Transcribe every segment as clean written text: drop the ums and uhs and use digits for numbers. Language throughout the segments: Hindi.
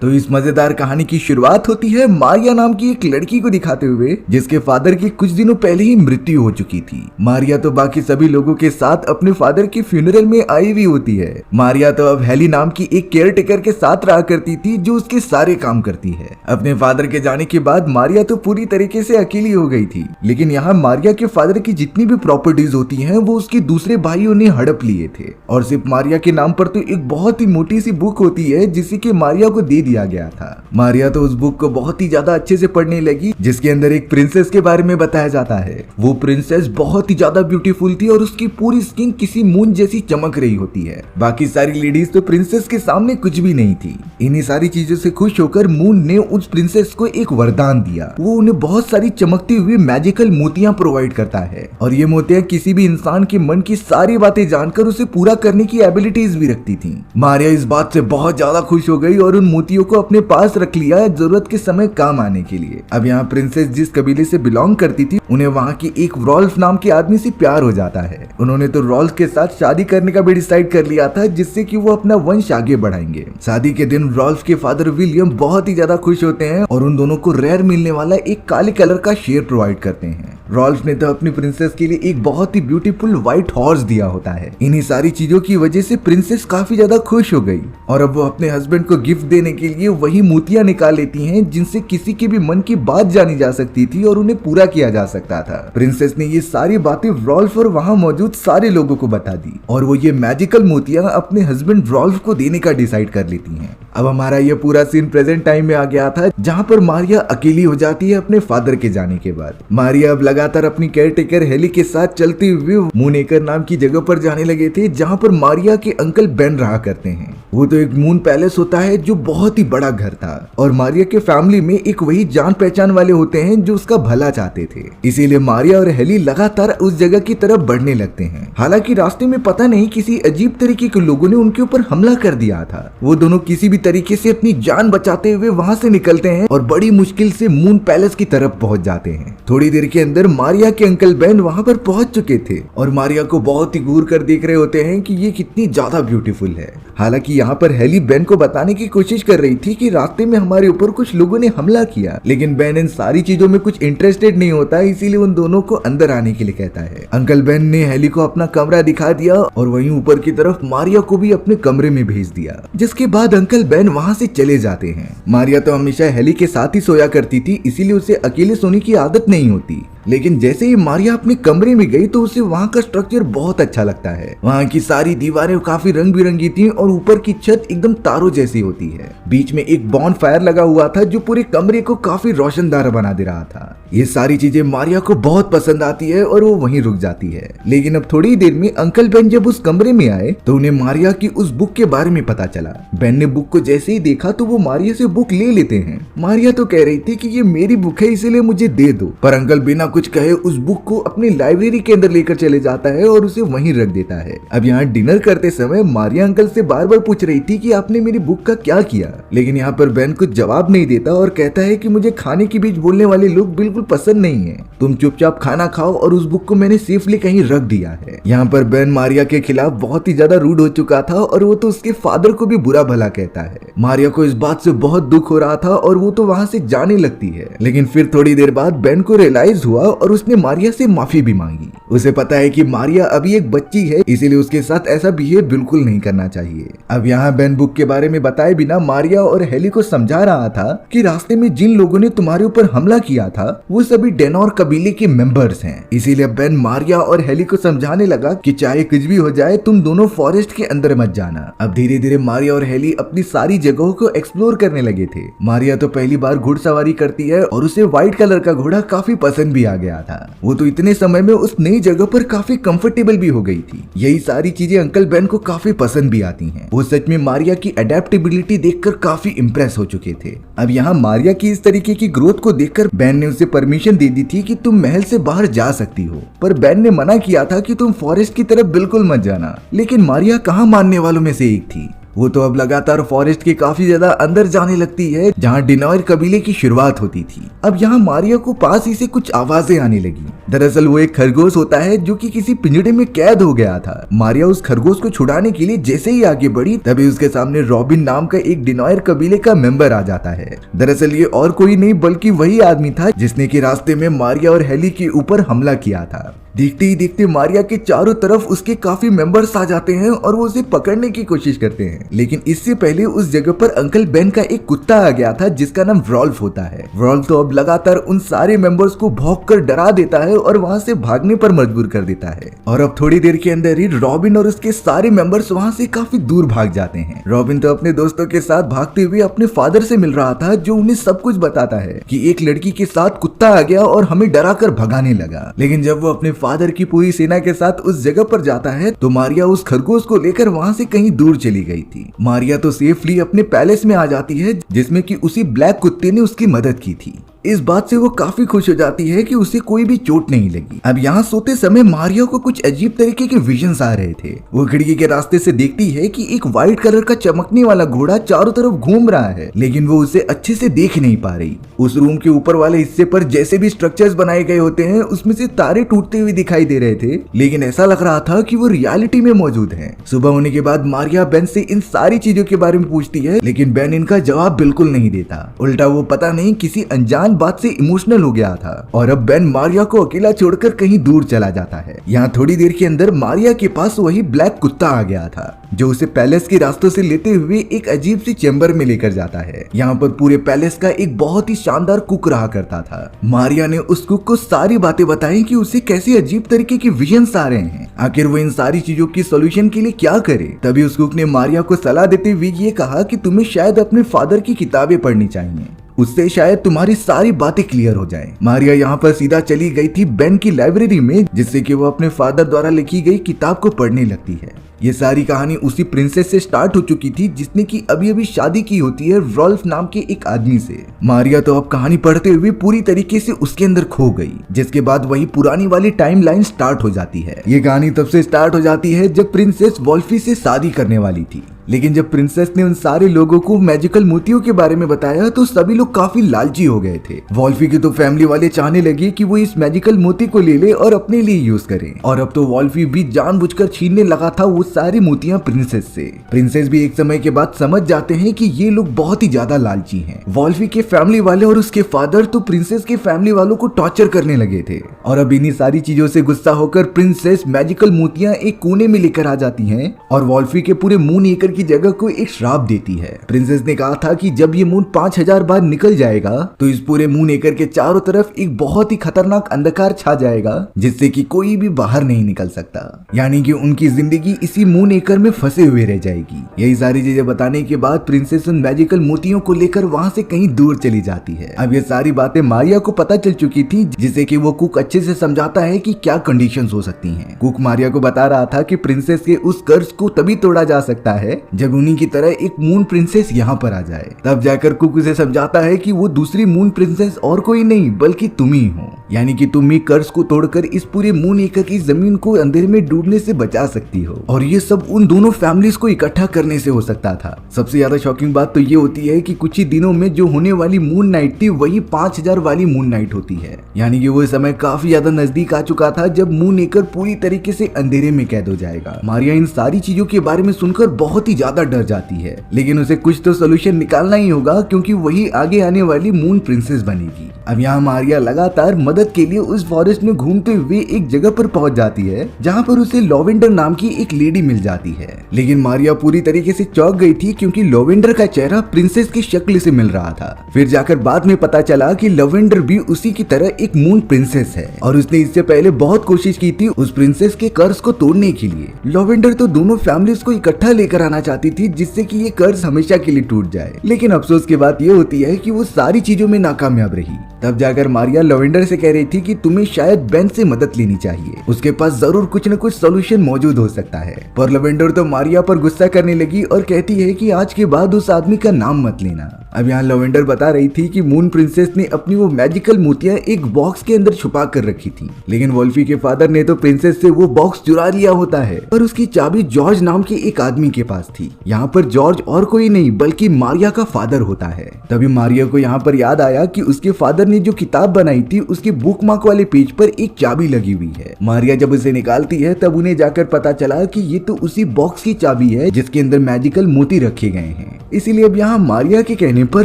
तो इस मजेदार कहानी की शुरुआत होती है मारिया नाम की एक लड़की को दिखाते हुए, जिसके फादर की कुछ दिनों पहले ही मृत्यु हो चुकी थी। मारिया तो बाकी सभी लोगों के साथ अपने फादर के फ्यूनरल में आई हुई होती है। मारिया तो अब हेली नाम की एक केयर टेकर के साथ रहा करती थी, जो उसके सारे काम करती है। अपने फादर के जाने के बाद मारिया तो पूरी तरीके से अकेली हो गई थी, लेकिन यहाँ मारिया के फादर की जितनी भी प्रॉपर्टीज होती हैं वो उसके दूसरे भाइयों ने हड़प लिए थे, और सिर्फ मारिया के नाम पर तो एक बहुत ही मोटी सी बुक होती है जिसे कि मारिया को दे दिया गया था। मारिया तो उस बुक को बहुत ही ज्यादा अच्छे से पढ़ने लगी, जिसके अंदर एक प्रिंसेस के बारे में बताया जाता है। वो प्रिंसेस बहुत ही ज्यादा ब्यूटीफुल थी और उसकी पूरी स्किन किसी मून जैसी चमक रही होती है। बाकी सारी लेडीज तो प्रिंसेस के सामने कुछ भी नहीं थी। इन्हीं सारी चीजों से खुश होकर मून ने उस प्रिंसेस को एक वरदान दिया। वो उन्हें बहुत सारी चमकती हुई मैजिकल मोतियां प्रोवाइड करता है, और ये मोतियां किसी भी इंसान के मन की सारी बातें जानकर उसे पूरा करने की एबिलिटीज भी रखती थी। मारिया इस बात से बहुत ज्यादा खुश हो गई और उन मोतियों को अपने पास रख लिया जरूरत के समय काम आने के लिए। अब यहाँ प्रिंसेस जिस कबीले से बिलोंग करती थी, उन्हें वहाँ की एक रॉल्फ नाम के आदमी से प्यार हो जाता है। उन्होंने तो रॉल्फ के साथ शादी करने का भी डिसाइड कर लिया था, जिससे कि वो अपना वंश आगे बढ़ाएंगे। शादी के दिन रॉल्फ के फादर विलियम बहुत ही ज्यादा खुश होते हैं और उन दोनों को रेयर मिलने वाला एक काले कलर का शेर प्रोवाइड करते हैं। रॉल्फ ने तो अपनी प्रिंसेस के लिए एक बहुत ही ब्यूटीफुल व्हाइट हॉर्स दिया होता है। इन्हीं सारी चीजों की वजह से प्रिंसेस काफी ज्यादा खुश हो गई, और अब वो अपने हस्बैंड को गिफ्ट देने के लिए वही मोतियां निकाल लेती हैं, जिनसे किसी के भी मन की बात जानी जा सकती थी और उन्हें पूरा किया जा सकता था। प्रिंसेस ने ये सारी बातें रॉल्फ और वहाँ मौजूद सारे लोगों को बता दी, और वो ये मैजिकल मोतियां अपने हस्बैंड रॉल्फ को देने का डिसाइड कर लेती हैं। अब हमारा ये पूरा सीन प्रेजेंट टाइम में आ गया था, जहाँ पर मारिया अकेली हो जाती है अपने फादर के जाने के बाद। मारिया अब लगातार अपनी केयर टेकर हेली के साथ चलते हुए मूनेकर नाम की जगह पर जाने लगे थे, जहाँ पर मारिया के अंकल बेन रहा करते हैं। वो तो एक मून पैलेस होता है जो बहुत ही बड़ा घर था, और मारिया के फैमिली में एक वही जान पहचान वाले होते हैं जो उसका भला चाहते थे। इसीलिए मारिया और हेली लगातार उस जगह की तरफ बढ़ने लगते हैं। हालांकि रास्ते में पता नहीं किसी अजीब तरीके के लोगों ने उनके ऊपर हमला कर दिया था। वो दोनों किसी भी तरीके से अपनी जान बचाते हुए वहां से निकलते हैं और बड़ी मुश्किल से मून पैलेस की तरफ पहुंच जाते हैं। थोड़ी देर के अंदर मारिया के अंकल बेन वहां पर पहुंच चुके थे और मारिया को बहुत ही घूर कर देख रहे होते हैं कि ये कितनी ज्यादा ब्यूटीफुल है। हालांकि यहाँ पर हेली बेन को बताने की कोशिश कर रही थी कि रास्ते में हमारे ऊपर कुछ लोगों ने हमला किया, लेकिन बेन इन सारी चीजों में कुछ इंटरेस्टेड नहीं होता, इसीलिए उन दोनों को अंदर आने के लिए कहता है। अंकल बेन ने हेली को अपना कमरा दिखा दिया और वहीं ऊपर की तरफ मारिया को भी अपने कमरे में भेज दिया, जिसके बाद अंकल बेन वहाँ से चले जाते हैं। मारिया तो हमेशा हेली के साथ ही सोया करती थी, इसीलिए उसे अकेले सोने की आदत नहीं होती, लेकिन जैसे ही मारिया अपने कमरे में गई तो उसे वहाँ का स्ट्रक्चर बहुत अच्छा लगता है। वहाँ की सारी दीवारें काफी रंग बिरंगी थी और ऊपर की छत एकदम तारों जैसी होती है। बीच में एक बॉन फायर लगा हुआ था जो पूरे कमरे को काफी रोशनदार बना दे रहा था। ये सारी चीजें मारिया को बहुत पसंद आती है और वो वहीं रुक जाती है। लेकिन अब थोड़ी देर में अंकल बेन जब उस कमरे में आए तो उन्हें मारिया की उस बुक के बारे में पता चला। बेन ने बुक को जैसे ही देखा तो वो मारिया से बुक ले लेते हैं। मारिया तो कह रही थी कि ये मेरी बुक है, इसीलिए मुझे दे दो, पर अंकल बिना कुछ कहे उस बुक को अपनी लाइब्रेरी के अंदर लेकर चले जाता है और उसे वहीं रख देता है। अब यहाँ डिनर करते समय मारिया अंकल से बार बार पूछ रही थी कि आपने मेरी बुक का क्या किया, लेकिन यहाँ पर बेन कुछ जवाब नहीं देता और कहता है कि मुझे खाने के बीच बोलने वाले लोग बिल्कुल पसंद नहीं है, तुम चुपचाप खाना खाओ और उस बुक को मैंने सेफली कहीं रख दिया है। यहाँ पर बेन मारिया के खिलाफ बहुत ही ज्यादा रूड हो चुका था और वो तो उसके फादर को भी बुरा भला कहता है। मारिया को इस बात से बहुत दुख हो रहा था और वो तो वहाँ से जाने लगती है, लेकिन फिर थोड़ी देर बाद बेन को रियलाइज हुआ और उसने मारिया से माफी भी मांगी। उसे पता है कि मारिया अभी एक बच्ची है, इसीलिए उसके साथ ऐसा बिहेव बिल्कुल नहीं करना चाहिए। अब यहाँ बेन बुक के बारे में बताए बिना मारिया और हेली को समझा रहा था कि रास्ते में जिन लोगों ने तुम्हारे ऊपर हमला किया था वो सभी डेनोर कबीले के मेंबर्स हैं। इसीलिए बेन मारिया और हेली को समझाने लगा कि चाहे कुछ भी हो जाए तुम दोनों फॉरेस्ट के अंदर मत जाना। अब धीरे धीरे मारिया और हेली अपनी सारी जगहों को एक्सप्लोर करने लगे थे। मारिया तो पहली बार घुड़सवारी करती है और उसे व्हाइट कलर का घोड़ा काफी पसंद भी आ गया था। वो तो इतने समय में उस नई जगह पर काफी कंफर्टेबल भी हो गई थी। यही सारी चीजें अंकल बेन को काफी पसंद भी आती हैं। वो सच में मारिया की अडेप्टेबिलिटी देखकर काफी इम्प्रेस हो चुके थे। अब यहाँ मारिया की इस तरीके की ग्रोथ को देखकर बेन ने उसे परमिशन दे दी थी कि तुम महल से बाहर जा सकती हो, पर बेन ने मना किया था कि तुम फॉरेस्ट की तरफ बिल्कुल मत जाना। लेकिन मारिया कहाँ मानने वालों में से एक थी। वो तो अब लगातार फॉरेस्ट के काफी ज्यादा अंदर जाने लगती है जहाँ डिनॉयर कबीले की शुरुआत होती थी। अब यहाँ मारिया को पास ही से कुछ आवाजें आने लगी। दरअसल वो एक खरगोश होता है जो कि किसी पिंजड़े में कैद हो गया था। मारिया उस खरगोश को छुड़ाने के लिए जैसे ही आगे बढ़ी तभी उसके सामने रॉबिन नाम का एक डिनॉयर कबीले का मेंबर आ जाता है। दरअसल ये और कोई नहीं बल्कि वही आदमी था जिसने कि रास्ते में मारिया और हेली के ऊपर हमला किया था। देखते ही देखते मारिया के चारों तरफ उसके काफी मेंबर्स आ जाते हैं और वो उसे पकड़ने की कोशिश करते हैं, लेकिन इससे पहले उस जगह पर अंकल बेन का एक कुत्ता आ गया था जिसका नाम वॉल्फ होता है। वॉल्फ तो अब लगातार उन सारे मेंबर्स को भौंककर डरा देता है और वहां से भागने पर मजबूर कर देता है। और अब थोड़ी देर के अंदर ही रॉबिन और उसके सारे मेंबर्स वहां से काफी दूर भाग जाते हैं। रॉबिन तो अपने दोस्तों के साथ भागते हुए अपने फादर से मिल रहा था जो उन्हें सब कुछ बताता है कि एक लड़की के साथ कुत्ता आ गया और हमें डरा कर भगाने लगा। लेकिन जब वो अपने फादर की पूरी सेना के साथ उस जगह पर जाता है तो मारिया उस खरगोश को लेकर वहां से कहीं दूर चली गई थी। मारिया तो सेफली अपने पैलेस में आ जाती है जिसमें कि उसी ब्लैक कुत्ते ने उसकी मदद की थी। इस बात से वो काफी खुश हो जाती है कि उसे कोई भी चोट नहीं लगी। अब यहाँ सोते समय मारिया को कुछ अजीब तरीके के विजन्स आ रहे थे। वो खिड़की के रास्ते से देखती है कि एक व्हाइट कलर का चमकने वाला घोड़ा चारों तरफ घूम रहा है, लेकिन वो उसे अच्छे से देख नहीं पा रही। उस रूम के ऊपर वाले हिस्से पर जैसे भी स्ट्रक्चर्स बनाए गए होते हैं उसमें से तारे टूटते हुए दिखाई दे रहे थे, लेकिन ऐसा लग रहा था कि वो रियलिटी में मौजूद है। सुबह होने के बाद मारिया बेन से इन सारी चीजों के बारे में पूछती है, लेकिन बेन इनका जवाब बिल्कुल नहीं देता। उल्टा वो पता नहीं किसी अनजान बात से इमोशनल हो गया था और अब बेन मारिया को अकेला छोड़कर कहीं दूर चला जाता है। यहाँ थोड़ी देर के अंदर मारिया के पास वही ब्लैक कुत्ता आ गया था जो उसे पैलेस के रास्तों से लेते हुए एक अजीब सी चैम्बर में लेकर जाता है। यहाँ पर पूरे पैलेस का एक बहुत ही शानदार कुक रहा करता था। मारिया ने उस कुक को सारी बातें बताई कि उसे कैसे अजीब तरीके के विजन्स आ रहे हैं, आखिर वो इन सारी चीजों की सोल्यूशन के लिए क्या करे। तभी उस कुक ने मारिया को सलाह देते हुए ये कहा कि तुम्हें शायद अपने फादर की किताबें पढ़नी चाहिए, उससे शायद तुम्हारी सारी बातें क्लियर हो जाएं। मारिया यहाँ पर सीधा चली गई थी बेन की लाइब्रेरी में जिससे कि वो अपने फादर द्वारा लिखी गई किताब को पढ़ने लगती है। ये सारी कहानी उसी प्रिंसेस से स्टार्ट हो चुकी थी जिसने की अभी अभी शादी की होती है वॉल्फ नाम के एक आदमी से। मारिया तो अब कहानी पढ़ते हुए पूरी तरीके से उसके अंदर खो गई, जिसके बाद वही पुरानी वाली टाइमलाइन स्टार्ट हो जाती है। ये कहानी तब से स्टार्ट हो जाती है जब प्रिंसेस वॉल्फी से शादी करने वाली थी, लेकिन जब प्रिंसेस ने उन सारे लोगों को मैजिकल मोतियों के बारे में बताया तो सभी लोग काफी लालची हो गए थे। वॉल्फी की तो फैमिली वाले चाहने लगे कि वो इस मैजिकल मोती को ले ले और अपने लिए यूज करे, और अब तो वॉल्फी भी जानबूझकर छीनने लगा था वो सारी मोतियां प्रिंसेस से। प्रिंसेस भी एक समय के बाद समझ जाते हैं कि ये लोग बहुत ही ज्यादा लालची हैं। वॉल्फी के फैमिली वाले और उसके फादर तो प्रिंसेस के फैमिली वालों को टॉर्चर करने लगे थे, और अब इन्हीं सारी चीजों से गुस्सा होकर प्रिंसेस मैजिकल मोतियां एक कोने में लेकर आ जाती हैं और वॉल्फी के पूरे मून ईकर की जगह को एक श्राप देती है। प्रिंसेस ने कहा था कि जब ये मून 5000 बार निकल जाएगा तो इस पूरे मून एकर के चारों तरफ एक बहुत ही खतरनाक अंधकार छा जाएगा जिससे कि कोई भी बाहर नहीं निकल सकता, यानी कि उनकी जिंदगी इसी मून एकर में फंसे हुए रह जाएगी। यही सारी चीजें बताने के बाद प्रिंसेस उन मैजिकल मोतियों को लेकर वहां से कहीं दूर चली जाती है। अब ये सारी बातें मारिया को पता चल चुकी थी, जिसे कि वो कुक अच्छे से समझाता है कि क्या कंडीशंस हो सकती हैं। कुक मारिया को बता रहा था कि प्रिंसेस के उस कर्ज को तभी तोड़ा जा सकता है जब उन्हीं की तरह एक मून प्रिंसेस यहाँ पर आ जाए। तब जाकर कुक उसे समझाता है कि वो दूसरी मून प्रिंसेस और कोई नहीं बल्कि तुम ही हो, यानी कि तुम ही कर्ज को तोड़कर इस पूरे मून एकर की जमीन को अंधेरे में डूबने से बचा सकती हो, और ये सब उन दोनों फैमिलीज को इकट्ठा करने से हो सकता था। सबसे ज्यादा शॉकिंग बात तो ये होती है कि कुछ ही दिनों में जो होने वाली मून नाइट थी वही 5000 वाली मून नाइट होती है, यानी कि वो समय काफी ज्यादा नजदीक आ चुका था जब मून एकर पूरी तरीके से अंधेरे में कैद हो जाएगा। मारिया इन सारी चीजों के बारे में सुनकर बहुत ही ज्यादा डर जाती है, लेकिन उसे कुछ तो सोल्यूशन निकालना ही होगा क्योंकि वही आगे आने वाली मून प्रिंसेस बनेगी। अब यहाँ मारिया लगातार मदद के लिए उस फॉरेस्ट में घूमते हुए एक जगह पर पहुंच जाती है जहाँ पर उसे लॉवेंडर नाम की एक लेडी मिल जाती है, लेकिन मारिया पूरी तरीके से चौंक गई थी क्योंकि लॉवेंडर का चेहरा प्रिंसेस की शक्ल से मिल रहा था। फिर जाकर बाद में पता चला कि लॉवेंडर भी उसी की तरह एक मून प्रिंसेस है और उसने इससे पहले बहुत कोशिश की थी उस प्रिंसेस के कर्ज को तोड़ने के लिए। लॉवेंडर तो दोनों फैमिलीज को इकट्ठा लेकर आना चाहती थी जिससे कि ये कर्ज हमेशा के लिए टूट जाए, लेकिन अफसोस की बात ये होती है कि वो सारी चीजों में नाकामयाब रही। तब जाकर मारिया लवेंडर से कह रही थी कि तुम्हें शायद बेन से मदद लेनी चाहिए, उसके पास जरूर कुछ न कुछ सोल्यूशन मौजूद हो सकता है। पर लवेंडर तो मारिया पर गुस्सा करने लगी और कहती है कि आज के बाद उस आदमी का नाम मत लेना। अब यहाँ लवेंडर बता रही थी कि मून प्रिंसेस ने अपनी वो मैजिकल मोतियां एक बॉक्स के अंदर छुपा कर रखी थी, लेकिन वोल्फी के फादर ने तो प्रिंसेस से वो बॉक्स चुरा लिया होता है और उसकी चाबी जॉर्ज नाम के एक आदमी के पास थी। यहाँ पर जॉर्ज और कोई नहीं बल्कि मारिया का फादर होता है। तभी मारिया को यहाँ पर याद आया कि उसके फादर ने जो किताब बनाई थी उसके बुकमार्क वाले पेज पर एक चाबी लगी हुई है। मारिया जब उसे निकालती है तब उन्हें जाकर पता चला कि ये तो उसी बॉक्स की चाबी है जिसके अंदर मैजिकल मोती रखे गए हैं। इसीलिए अब यहाँ मारिया के कहने पर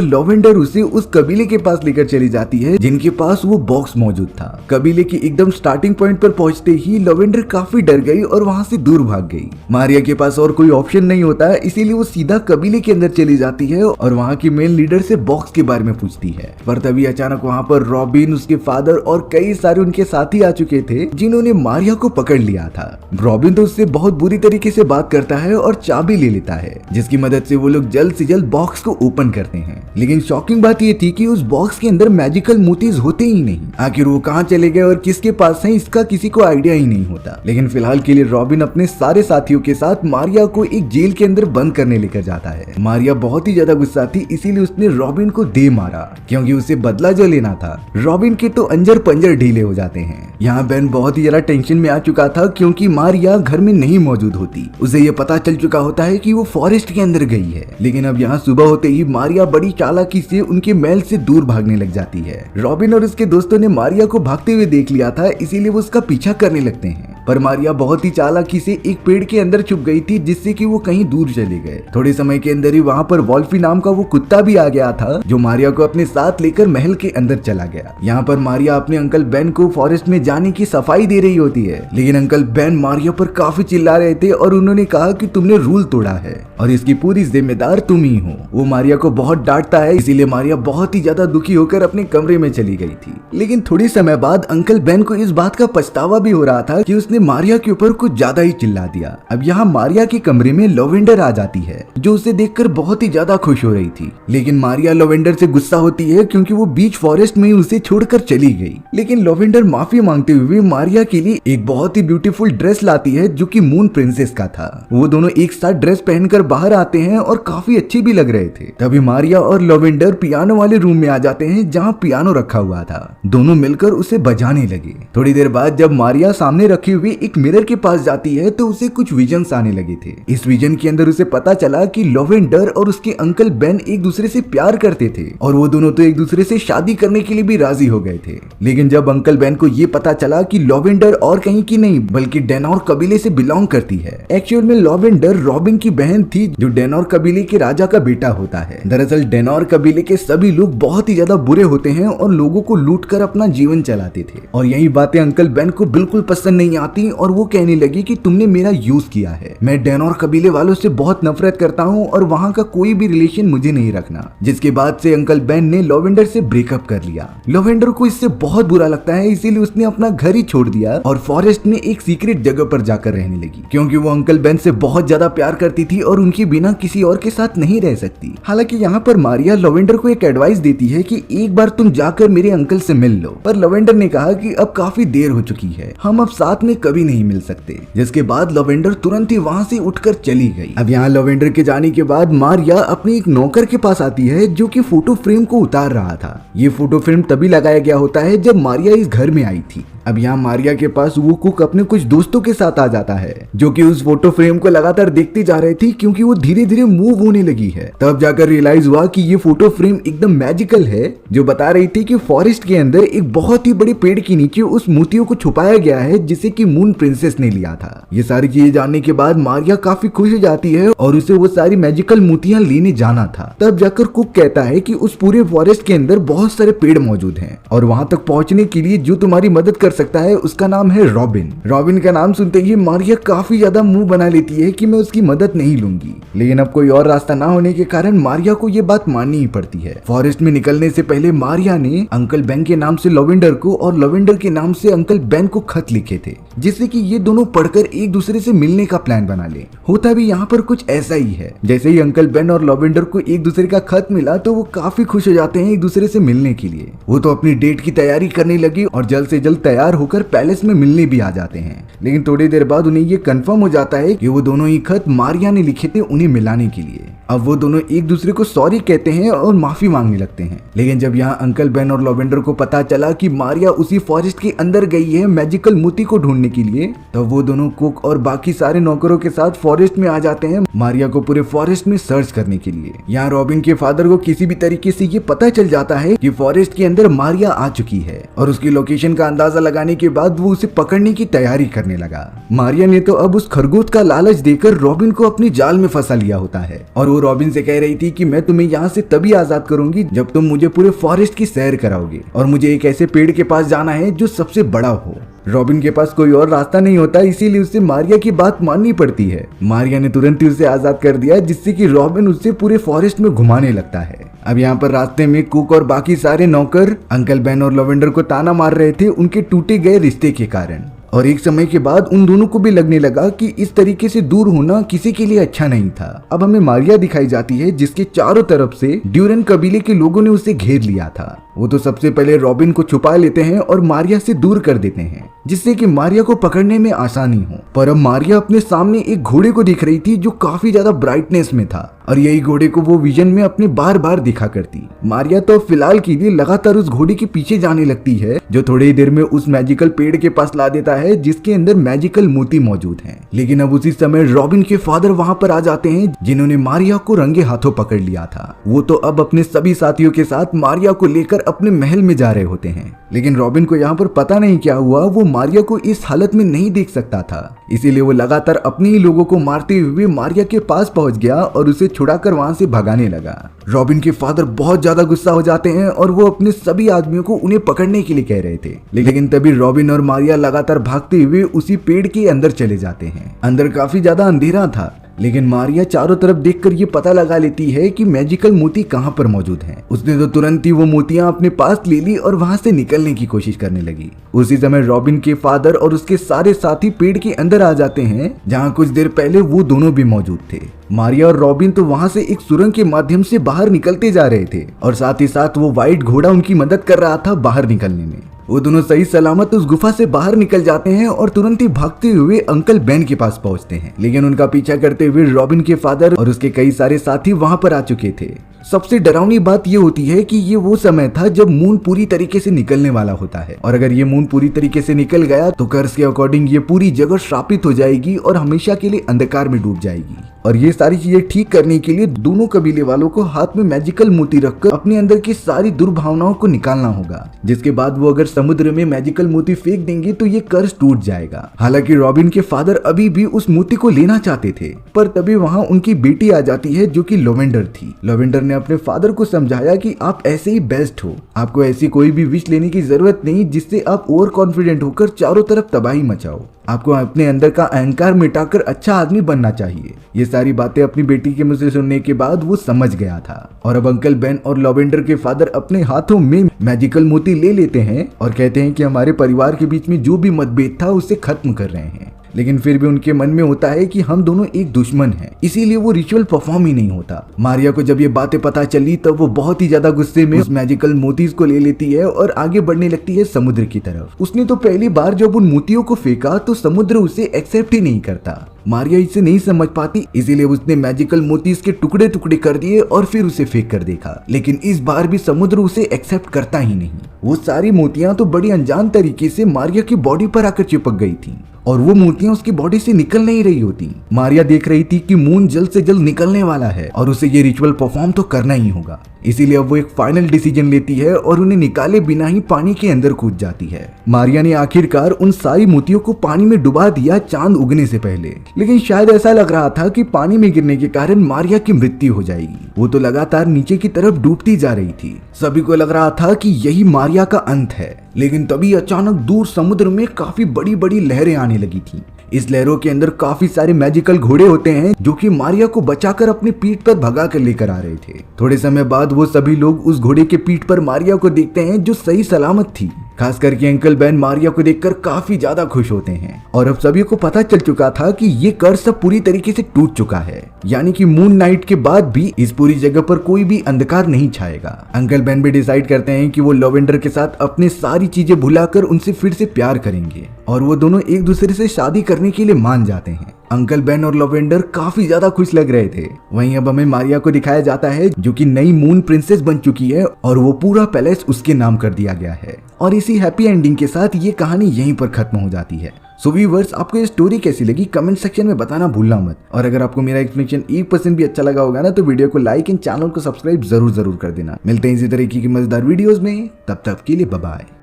लवेंडर उसे उस कबीले के पास लेकर चली जाती है जिनके पास वो बॉक्स मौजूद था। कबीले की एकदम स्टार्टिंग पॉइंट पर पहुंचते ही लवेंडर काफी डर गई और वहां से दूर भाग गई। मारिया के पास और कोई ऑप्शन नहीं होता है, इसीलिए वो सीधा कबीले के अंदर चली जाती है और वहां की मेन लीडर से बॉक्स के बारे में पूछती है। पर तभी अचानक वहां पर रॉबिन, उसके फादर और कई सारे उनके साथी आ चुके थे जिन्होंने मारिया को पकड़ लिया था। रॉबिन तो उससे बहुत बुरी तरीके से बात करता है और चाबी ले लेता है, जिसकी मदद से वो लोग जल्द से जल्द बॉक्स को ओपन करते हैं। लेकिन शॉकिंग बात ये थी कि उस बॉक्स के अंदर मैजिकल मोतीज होते ही नहीं। आखिर वो कहाँ चले गए और किसके पास हैं इसका किसी को आइडिया ही नहीं होता। लेकिन फिलहाल के लिए रॉबिन अपने सारे साथियों के साथ मारिया को एक जेल के अंदर बंद करने लेकर जाता है। मारिया बहुत ही ज्यादा गुस्सा थी, इसीलिए उसने रॉबिन को दे मारा क्योंकि उसे बदला जो लेना था। रॉबिन के तो अंजर पंजर ढीले हो जाते हैं। यहाँ बेन बहुत ही ज्यादा टेंशन में आ चुका था क्योंकि मारिया घर में नहीं मौजूद होती। उसे ये पता चल चुका होता है कि वो फॉरेस्ट के अंदर गई है। लेकिन अब यहाँ सुबह होते ही मारिया बड़ी चालाकी से उनके महल से दूर भागने लग जाती है। रॉबिन और उसके दोस्तों ने मारिया को भागते हुए देख लिया था, इसीलिए वो उसका पीछा करने लगते हैं। पर मारिया बहुत ही चालाकी से एक पेड़ के अंदर छुप गई थी जिससे कि वो कहीं दूर चले गए। थोड़े समय के अंदर ही वहाँ पर वोल्फी नाम का वो कुत्ता भी आ गया था जो मारिया को अपने साथ लेकर महल के अंदर चला गया। यहाँ पर मारिया अपने अंकल बेन को फॉरेस्ट में जाने की सफाई दे रही होती है, लेकिन अंकल बेन मारिया पर काफी चिल्ला रहे थे और उन्होंने कहा कि तुमने रूल तोड़ा है और इसकी पूरी जिम्मेदार तुम ही हो। वो मारिया को बहुत डांटता है, इसीलिए मारिया बहुत ही ज्यादा दुखी होकर अपने कमरे में चली गई थी। लेकिन थोड़ी समय बाद अंकल बेन को इस बात का पछतावा भी हो रहा था कि उसने मारिया के ऊपर कुछ ज्यादा ही चिल्ला दिया। अब यहाँ मारिया के कमरे में लवेंडर आ जाती है जो उसे देखकर बहुत ही ज्यादा खुश हो रही थी। लेकिन मारिया लवेंडर से गुस्सा होती है क्योंकि वो बीच फॉरेस्ट में उसे छोड़कर चली गई। लेकिन लवेंडर माफी मांगते हुए मारिया के लिए एक बहुत ही ब्यूटीफुल ड्रेस लाती है जो कि मून प्रिंसेस का था। वो दोनों एक साथ ड्रेस पहनकर बाहर आते हैं और काफी अच्छे भी लग रहे थे। तभी मारिया और लवेंडर पियानो वाले रूम में आ जाते हैं जहाँ पियानो रखा हुआ था। दोनों मिलकर उसे बजाने लगे। थोड़ी देर बाद जब मारिया सामने रखे हुए एक मिरर के पास जाती है तो उसे कुछ विजन्स आने लगे थे। इस विजन के अंदर उसे पता चला कि लवेंडर और उसके अंकल बेन एक दूसरे से प्यार करते थे और वो दोनों तो एक दूसरे से शादी करने के लिए भी राजी हो गए थे। लेकिन जब अंकल बेन को ये पता चला कि लवेंडर और कहीं की नहीं बल्कि डेनोर कबीले से बिलोंग करती है। एक्चुअल में लवेंडर रॉबिन की बहन थी जो डेनोर कबीले के राजा का बेटा होता है। दरअसल डेनोर कबीले के सभी लोग बहुत ही ज्यादा बुरे होते हैं और लोगों को लूट कर अपना जीवन चलाते थे और यही बातें अंकल बेन को बिल्कुल पसंद नहीं आती और वो कहने लगी कि तुमने मेरा यूज किया है। मैं डेनोर कबीले वालों से बहुत नफरत करता हूँ और वहाँ का कोई भी रिलेशन मुझे नहीं रखना। जिसके बाद से अंकल बेन ने लवेंडर से ब्रेकअप कर लिया। लवेंडर को इससे बहुत बुरा लगता है, इसीलिए उसने अपना घर ही छोड़ दिया और फॉरेस्ट में एक सीक्रेट जगह पर जाकर रहने लगी क्योंकि वो अंकल बेन से बहुत ज्यादा प्यार करती थी और उनके बिना किसी और के साथ नहीं रह सकती। हालांकि यहाँ पर मारिया लवेंडर को एक एडवाइस देती है कि एक बार तुम जाकर मेरे अंकल से मिल लो, पर लवेंडर ने कहा कि अब काफी देर हो चुकी है, हम अब साथ में कभी नहीं मिल सकते। जिसके बाद लवेंडर तुरंत ही वहाँ से उठकर चली गई। अब यहाँ लवेंडर के जाने के बाद मारिया अपने एक नौकर के पास आती है जो कि फोटो फ्रेम को उतार रहा था। ये फोटो फ्रेम तभी लगाया गया होता है जब मारिया इस घर में आई थी। अब यहाँ मारिया के पास वो कुक अपने कुछ दोस्तों के साथ आ जाता है जो कि उस फोटो फ्रेम को लगातार देखती जा रही थी क्योंकि वो धीरे धीरे मूव होने लगी है। तब जाकर रियलाइज हुआ कि ये फोटो फ्रेम एकदम मैजिकल है जो बता रही थी कि फॉरेस्ट के अंदर एक बहुत ही बड़े पेड़ के नीचे उस मोतियों को छुपाया गया है जिसे कि मून प्रिंसेस ने लिया था। ये सारी चीजें जानने के बाद मारिया काफी खुश हो जाती है और उसे वो सारी मैजिकल मोतियां लेने जाना था। तब जाकर कुक कहता है कि उस पूरे फॉरेस्ट के अंदर बहुत सारे पेड़ मौजूद हैं और वहां तक पहुंचने के लिए जो तुम्हारी मदद कर सकता है उसका नाम है रॉबिन। रॉबिन का नाम सुनते ही मारिया काफी ज्यादा मुंह बना लेती है कि मैं उसकी मदद नहीं लूंगी, लेकिन अब कोई और रास्ता ना होने के कारण मारिया को ये बात माननी ही पड़ती है। फॉरेस्ट में निकलने से पहले मारिया ने अंकल बेन के नाम से लवेंडर को और लवेंडर के नाम से अंकल बेन को खत लिखे थे, जिससे कि ये दोनों पढ़कर एक दूसरे से मिलने का प्लान बना ले। होता भी यहाँ पर कुछ ऐसा ही है। जैसे ही अंकल बेन और लवेंडर को एक दूसरे का खत मिला तो वो काफी खुश हो जाते हैं एक दूसरे से मिलने के लिए। वो तो अपनी डेट की तैयारी करने लगी और जल्द से जल्द तैयार होकर पैलेस में मिलने भी आ जाते हैं। लेकिन थोड़ी देर बाद उन्हें ये कंफर्म हो जाता है कि वो दोनों ही खत मारिया ने लिखे थे उन्हें मिलाने के लिए। अब वो दोनों एक दूसरे को सॉरी कहते हैं और माफी मांगने लगते हैं। लेकिन जब यहाँ अंकल बेन और लवेंडर को पता चला कि मारिया उसी फॉरेस्ट के अंदर गई है मैजिकल मोती को ढूंढने के लिए, तब वो दोनों कुक और बाकी सारे नौकरों के साथ फॉरेस्ट में आ जाते हैं मारिया को पूरे फॉरेस्ट में सर्च करने के लिए। यहाँ रॉबिन के फादर को किसी भी तरीके से ये पता चल जाता है कि फॉरेस्ट के अंदर मारिया आ चुकी है और उसकी लोकेशन का अंदाजा लगाने के बाद वो उसे पकड़ने की तैयारी करने लगा। मारिया ने तो अब उस खरगोश का लालच देकर रॉबिन को अपने जाल में फंसा लिया होता है और वो रॉबिन से कह रही थी कि मैं तुम्हें यहाँ से तभी आजाद करूंगी जब तुम मुझे पूरे फॉरेस्ट की सैर कराओगे और मुझे एक ऐसे पेड़ के पास जाना है जो सबसे बड़ा हो। रॉबिन के पास कोई और रास्ता नहीं होता, इसीलिए उसे मारिया की बात माननी पड़ती है। मारिया ने तुरंत ही उसे आजाद कर दिया, जिससे कि रॉबिन उसे पूरे फॉरेस्ट में घुमाने लगता है। अब यहाँ पर रास्ते में कुक और बाकी सारे नौकर अंकल बेन और लवेंडर को ताना मार रहे थे उनके टूटे गए रिश्ते के कारण। और एक समय के बाद उन दोनों को भी लगने लगा कि इस तरीके से दूर होना किसी के लिए अच्छा नहीं था। अब हमें मारिया दिखाई जाती है जिसके चारों तरफ से ड्यूरन कबीले के लोगों ने उसे घेर लिया था। वो तो सबसे पहले रॉबिन को छुपा लेते हैं और मारिया से दूर कर देते हैं, जिससे कि मारिया को पकड़ने में आसानी हो। पर अब मारिया अपने सामने एक घोड़े को दिख रही थी जो काफी ज्यादा ब्राइटनेस में था और यही घोड़े को वो विजन में अपने बार बार दिखा करती। मारिया तो फिलहाल के लिए लगातार उस घोड़े के पीछे जाने लगती है जो थोड़ी ही देर में उस मैजिकल पेड़ के पास ला देता है जिसके अंदर मैजिकल मोती मौजूद हैं। लेकिन अब उसी समय रॉबिन के फादर वहां पर आ जाते हैं जिन्होंने मारिया को रंगे हाथों पकड़ लिया था। वो तो अब अपने सभी साथियों के साथ मारिया को लेकर अपने महल में जा रहे होते हैं। लेकिन रॉबिन को यहाँ पर पता नहीं क्या हुआ, वो मारिया को इस हालत में नहीं देख सकता था, इसीलिए वो लगातार अपने ही लोगों को मारते हुए मारिया के पास पहुंच गया और उसे छुड़ाकर वहां से भगाने लगा। रॉबिन के फादर बहुत ज्यादा गुस्सा हो जाते हैं और वो अपने सभी आदमियों को उन्हें पकड़ने के लिए कह रहे थे। लेकिन तभी रॉबिन और मारिया लगातार भागते हुए उसी पेड़ के अंदर चले जाते हैं। अंदर काफी ज्यादा अंधेरा था, लेकिन मारिया चारों तरफ देखकर ये पता लगा लेती है कि मैजिकल मोती कहाँ पर मौजूद हैं। उसने तो तुरंत ही वो मोतियां अपने पास ले ली और वहां से निकलने की कोशिश करने लगी। उसी समय रॉबिन के फादर और उसके सारे साथी पेड़ के अंदर आ जाते हैं जहाँ कुछ देर पहले वो दोनों भी मौजूद थे। मारिया और रॉबिन तो वहां से एक सुरंग के माध्यम से बाहर निकलते जा रहे थे और साथ ही साथ वो व्हाइट घोड़ा उनकी मदद कर रहा था बाहर निकलने में। वो दोनों सही सलामत उस गुफा से बाहर निकल जाते हैं और तुरंत ही भागते हुए अंकल बेन के पास पहुंचते हैं। लेकिन उनका पीछा करते हुए रॉबिन के फादर और उसके कई सारे साथी वहां पर आ चुके थे। सबसे डरावनी बात ये होती है कि ये वो समय था जब मून पूरी तरीके से निकलने वाला होता है और अगर ये मून पूरी तरीके से निकल गया तो कर्स के अकॉर्डिंग ये पूरी जगह श्रापित हो जाएगी और हमेशा के लिए अंधकार में डूब जाएगी। और ये सारी चीजें ठीक करने के लिए दोनों कबीले वालों को हाथ में मैजिकल मोती रखकर अपने अंदर की सारी दुर्भावनाओं को निकालना होगा, जिसके बाद वो अगर समुद्र में मैजिकल मोती फेंक देंगे तो ये कर्स टूट जाएगा। हालांकि रॉबिन के फादर अभी भी उस मोती को लेना चाहते थे, पर तभी वहाँ उनकी बेटी आ जाती है जो कि लवेंडर थी। लवेंडर ने अपने फादर को समझाया कि आप ऐसे ही बेस्ट हो, आपको ऐसी कोई भी विश लेने की जरूरत नहीं जिससे आप ओवर कॉन्फिडेंट होकर चारों तरफ तबाही मचाओ। आपको अपने अंदर का अहंकार मिटाकर अच्छा आदमी बनना चाहिए। ये सारी बातें अपनी बेटी के मुंह से सुनने के बाद वो समझ गया था और अब अंकल बेन और लवेंडर के फादर अपने हाथों में मैजिकल मोती ले लेते हैं और कहते हैं कि हमारे परिवार के बीच में जो भी मतभेद था उसे खत्म कर रहे हैं। लेकिन फिर भी उनके मन में होता है कि हम दोनों एक दुश्मन हैं, इसीलिए वो रिचुअल परफॉर्म ही नहीं होता। मारिया को जब ये बातें पता चली तब वो बहुत ही ज्यादा गुस्से में उस मैजिकल मोतीज को ले लेती है और आगे बढ़ने लगती है समुद्र की तरफ। उसने तो पहली बार जब उन मोतियों को फेंका तो समुद्र उसे एक्सेप्ट ही नहीं करता। मारिया इसे नहीं समझ पाती, इसीलिए उसने मैजिकल मोतीज के टुकड़े टुकड़े कर दिए और फिर उसे फेंक कर देखा, लेकिन इस बार भी समुद्र उसे एक्सेप्ट करता ही नहीं। वो सारी मोतियां तो बड़ी अनजान तरीके से मारिया की बॉडी पर आकर चिपक गई थी और वो मोतियां उसकी बॉडी से निकल नहीं रही होती। मारिया देख रही थी कि मून जल्द से जल्द निकलने वाला है और उसे ये रिचुअल परफॉर्म तो करना ही होगा। इसीलिए अब वो एक फाइनल डिसीजन लेती है और उन्हें निकाले बिना ही पानी के अंदर कूद जाती है। मारिया ने आखिरकार उन सारी मोतियों को पानी में डुबा दिया चांद उगने से पहले, लेकिन शायद ऐसा लग रहा था कि पानी में गिरने के कारण मारिया की मृत्यु हो जाएगी। वो तो लगातार नीचे की तरफ डूबती जा रही थी। सभी को लग रहा था कि यही मारिया का अंत है, लेकिन तभी अचानक दूर समुद्र में काफी बड़ी बड़ी लहरें आने लगी थी। इस लहरों के अंदर काफी सारे मैजिकल घोड़े होते हैं जो कि मारिया को बचाकर अपनी पीठ पर भगा कर लेकर आ रहे थे। थोड़े समय बाद वो सभी लोग उस घोड़े के पीठ पर मारिया को देखते हैं जो सही सलामत थी। खास करके अंकल बेन मारिया को देखकर काफी ज्यादा खुश होते हैं और अब सभी को पता चल चुका था कि ये कर्ज सब पूरी तरीके से टूट चुका है, यानी कि मून नाइट के बाद भी इस पूरी जगह पर कोई भी अंधकार नहीं छाएगा। अंकल बेन भी डिसाइड करते हैं कि वो लवेंडर के साथ अपने सारी चीजें भुलाकर उनसे फिर से प्यार करेंगे और वो दोनों एक दूसरे से शादी करने के लिए मान जाते हैं। अंकल बेन और लवेंडर काफी ज्यादा खुश लग रहे थे। वहीं अब हमें मारिया को दिखाया जाता है जो कि नई मून प्रिंसेस बन चुकी है और वो पूरा पैलेस उसके नाम कर दिया गया है। और इसी हैप्पी एंडिंग के साथ ये कहानी यहीं पर खत्म हो जाती है। सो व्यूअर्स, आपको ये स्टोरी कैसी लगी कमेंट सेक्शन में बताना भूलना मत। और अगर आपको मेरा एक्सप्लेनेशन 1% भी अच्छा लगा होगा ना तो वीडियो को लाइक एंड चैनल को सब्सक्राइब जरूर कर देना। मिलते हैं इसी तरीके की मजेदार वीडियोस में, तब तक के लिए बाय बाय।